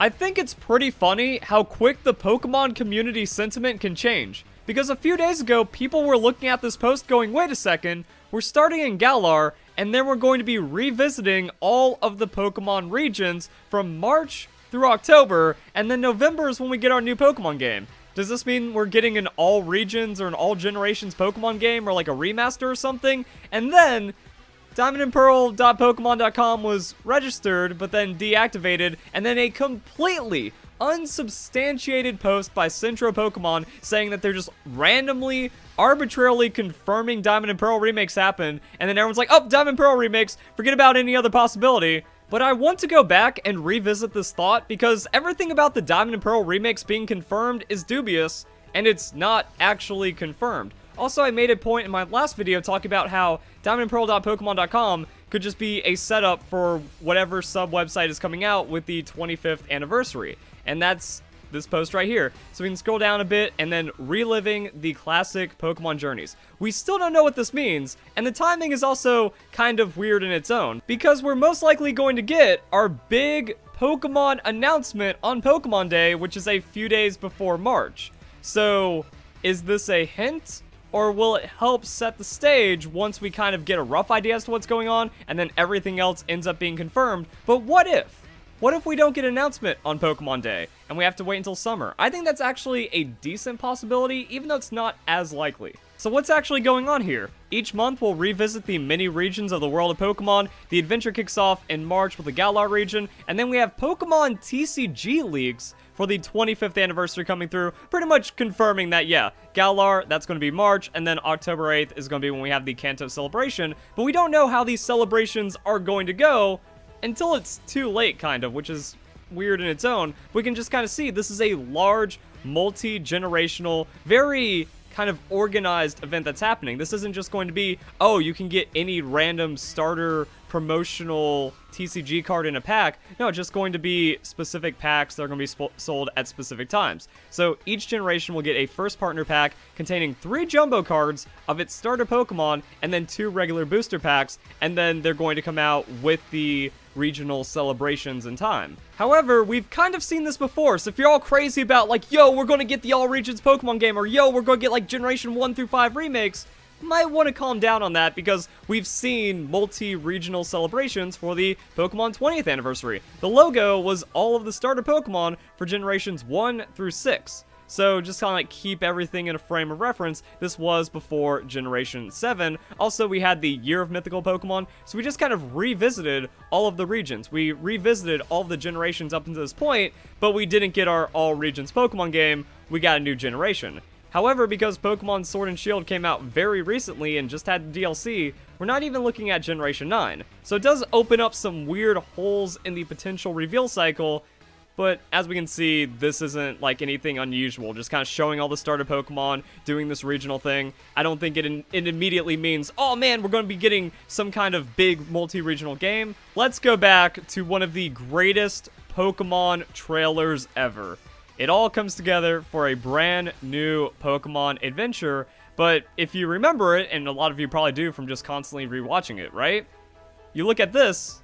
I think it's pretty funny how quick the Pokemon community sentiment can change. Because a few days ago, people were looking at this post going, wait a second, we're starting in Galar, and then we're going to be revisiting all of the Pokemon regions from March through October, and then November is when we get our new Pokemon game. Does this mean we're getting an all regions or an all generations Pokemon game or like a remaster or something? And then diamondandpearl.pokemon.com was registered, but then deactivated, and then a completely unsubstantiated post by Centro Pokemon saying that they're just randomly, arbitrarily confirming Diamond and Pearl remakes happen, and then everyone's like, oh, Diamond and Pearl remakes, forget about any other possibility. But I want to go back and revisit this thought because everything about the Diamond and Pearl remakes being confirmed is dubious, and it's not actually confirmed. Also, I made a point in my last video talking about how diamondandpearl.pokemon.com could just be a setup for whatever sub-website is coming out with the 25th anniversary. And that's this post right here. So we can scroll down a bit and then reliving the classic Pokemon journeys. We still don't know what this means, and the timing is also kind of weird in its own, because we're most likely going to get our big Pokemon announcement on Pokemon Day, which is a few days before March. So, is this a hint? Or will it help set the stage once we kind of get a rough idea as to what's going on, and then everything else ends up being confirmed? But what if? What if we don't get an announcement on Pokemon Day, and we have to wait until summer? I think that's actually a decent possibility, even though it's not as likely. So what's actually going on here? Each month we'll revisit the mini regions of the world of Pokemon. The adventure kicks off in March with the Galar region, and then we have Pokemon TCG leaks for the 25th anniversary coming through, pretty much confirming that, yeah, Galar, that's going to be March, and then October 8th is going to be when we have the Kanto celebration, but we don't know how these celebrations are going to go until it's too late, kind of, which is weird in its own. We can just kind of see this is a large, multi-generational, very kind of organized event that's happening. This isn't just going to be, oh, you can get any random starter promotional TCG card in a pack. No, it's just going to be specific packs that are going to be sold at specific times. So each generation will get a first partner pack containing 3 jumbo cards of its starter Pokemon and then 2 regular booster packs, and then they're going to come out with the regional celebrations in time. However, we've kind of seen this before, so if you're all crazy about like, yo, we're going to get the all regions Pokemon game, or yo, we're going to get like generation 1 through 5 remakes, might want to calm down on that because we've seen multi-regional celebrations for the Pokemon 20th anniversary. The logo was all of the starter Pokemon for generations 1 through 6. So just kind of like keep everything in a frame of reference, this was before Generation 7. Also, we had the Year of Mythical Pokemon, so we just kind of revisited all of the regions. We revisited all of the generations up until this point, but we didn't get our All Regions Pokemon game, we got a new generation. However, because Pokemon Sword and Shield came out very recently and just had the DLC, we're not even looking at Generation 9. So it does open up some weird holes in the potential reveal cycle, but as we can see, this isn't like anything unusual, just kind of showing all the starter Pokemon, doing this regional thing. I don't think it immediately means, oh man, we're going to be getting some kind of big multi-regional game. Let's go back to one of the greatest Pokemon trailers ever. It all comes together for a brand new Pokemon adventure, but if you remember it, and a lot of you probably do from just constantly rewatching it, right? You look at this,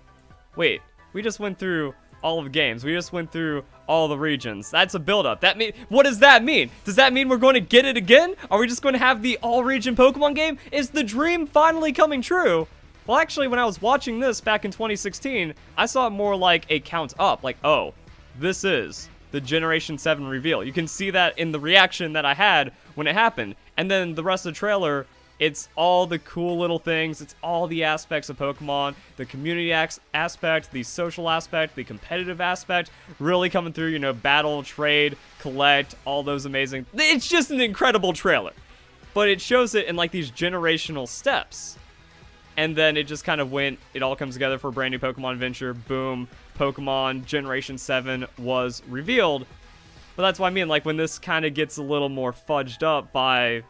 wait, we just went through all of the games. We just went through all the regions. That's a build-up. What does that mean? Does that mean we're going to get it again? Are we just going to have the all-region Pokemon game? Is the dream finally coming true? Well, actually, when I was watching this back in 2016, I saw it more like a count up. Like, oh, this is the Generation 7 reveal. You can see that in the reaction that I had when it happened. And then the rest of the trailer, it's all the cool little things, it's all the aspects of Pokemon, the community aspect, the social aspect, the competitive aspect, really coming through, you know, battle, trade, collect, all those amazing... It's just an incredible trailer. But it shows it in like these generational steps. And then it just kind of went, it all comes together for a brand new Pokemon adventure, boom, Pokemon Generation 7 was revealed. But that's what I mean, like when this kind of gets a little more fudged up by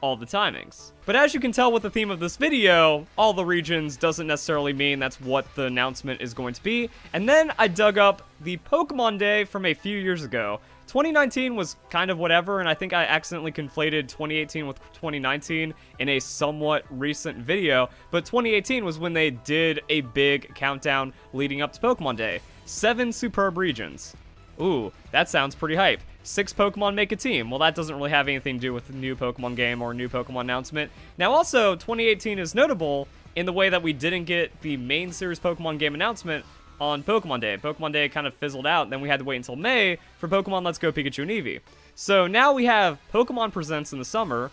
all the timings. But as you can tell with the theme of this video, all the regions doesn't necessarily mean that's what the announcement is going to be. And then I dug up the Pokemon Day from a few years ago. 2019 was kind of whatever, and I think I accidentally conflated 2018 with 2019 in a somewhat recent video, but 2018 was when they did a big countdown leading up to Pokemon Day. 7 superb regions. Ooh, that sounds pretty hype. 6 Pokemon make a team. Well, that doesn't really have anything to do with the new Pokemon game or new Pokemon announcement. Now also, 2018 is notable in the way that we didn't get the main series Pokemon game announcement on Pokemon Day. Pokemon Day kind of fizzled out, then we had to wait until May for Pokemon Let's Go Pikachu and Eevee. So now we have Pokemon Presents in the summer,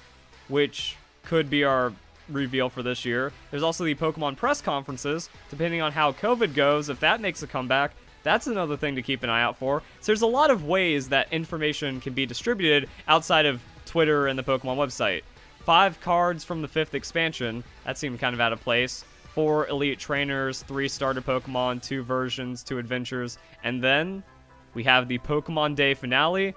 which could be our reveal for this year. There's also the Pokemon press conferences, depending on how COVID goes. If that makes a comeback, that's another thing to keep an eye out for. So there's a lot of ways that information can be distributed outside of Twitter and the Pokemon website. 5 cards from the 5th expansion, that seemed kind of out of place. 4 elite trainers, 3 starter Pokemon, 2 versions, 2 adventures, and then we have the Pokemon Day finale,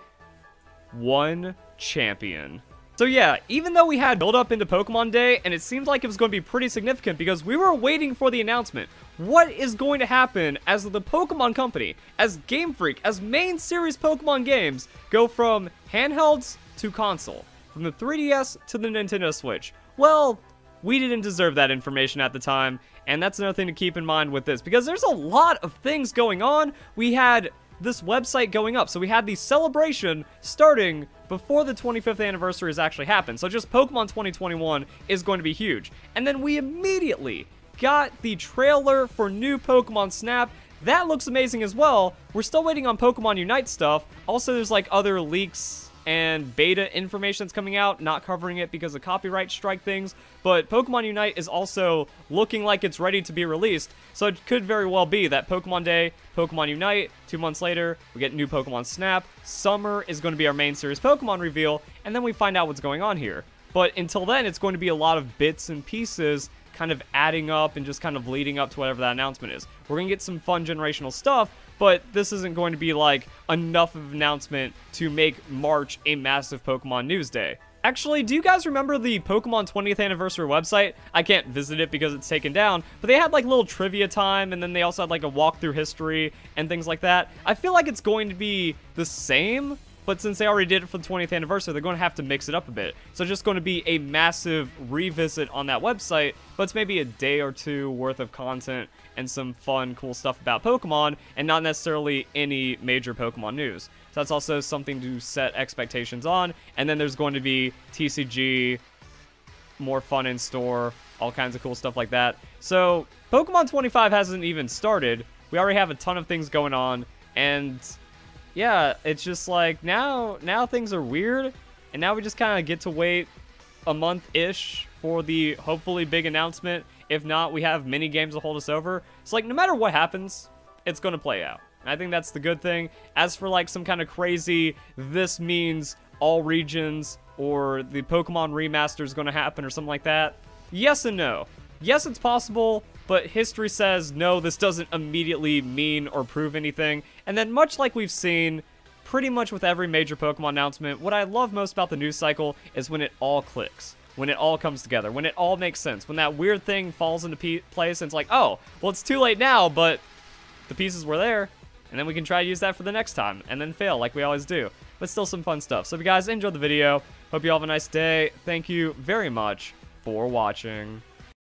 1 champion. So yeah, even though we had build up into Pokemon Day, and it seemed like it was going to be pretty significant because we were waiting for the announcement. What is going to happen as the Pokemon Company, as Game Freak, as main series Pokemon games go from handhelds to console, from the 3DS to the Nintendo Switch? Well, we didn't deserve that information at the time, and that's another thing to keep in mind with this, because there's a lot of things going on. We had this website going up, so we had the celebration starting before the 25th anniversary has actually happened, so just Pokemon 2021 is going to be huge. And then we immediately got the trailer for new Pokemon Snap. That looks amazing as well. We're still waiting on Pokemon Unite stuff. Also, there's like other leaks and beta information that's coming out, not covering it because of copyright strike things, but Pokemon Unite is also looking like it's ready to be released, so it could very well be that Pokemon Day, Pokemon Unite, 2 months later, we get new Pokemon Snap, summer is going to be our main series Pokemon reveal, and then we find out what's going on here. But until then, it's going to be a lot of bits and pieces kind of adding up and just kind of leading up to whatever that announcement is. We're going to get some fun generational stuff, but this isn't going to be like enough of an announcement to make March a massive Pokemon news day. Actually, do you guys remember the Pokemon 20th anniversary website? I can't visit it because it's taken down, but they had like little trivia time, and then they also had like a walkthrough history and things like that. I feel like it's going to be the same, but since they already did it for the 20th anniversary, they're going to have to mix it up a bit. So just going to be a massive revisit on that website, but it's maybe a day or 2 worth of content and some fun, cool stuff about Pokemon, and not necessarily any major Pokemon news. So that's also something to set expectations on. And then there's going to be TCG, more fun in store, all kinds of cool stuff like that. So Pokemon 25 hasn't even started. We already have a ton of things going on, and yeah, it's just like now things are weird, and now we just kind of get to wait a month-ish for the hopefully big announcement. If not, we have mini games to hold us over. It's like no matter what happens, it's going to play out. And I think that's the good thing. As for like some kind of crazy, this means all regions or the Pokemon Remaster is going to happen or something like that, yes and no. Yes, it's possible, but history says no, this doesn't immediately mean or prove anything. And then much like we've seen pretty much with every major Pokemon announcement, what I love most about the news cycle is when it all clicks. When it all comes together, when it all makes sense, when that weird thing falls into place and it's like, oh, well, it's too late now, but the pieces were there, and then we can try to use that for the next time, and then fail like we always do. But still some fun stuff. So if you guys enjoyed the video, hope you all have a nice day. Thank you very much for watching.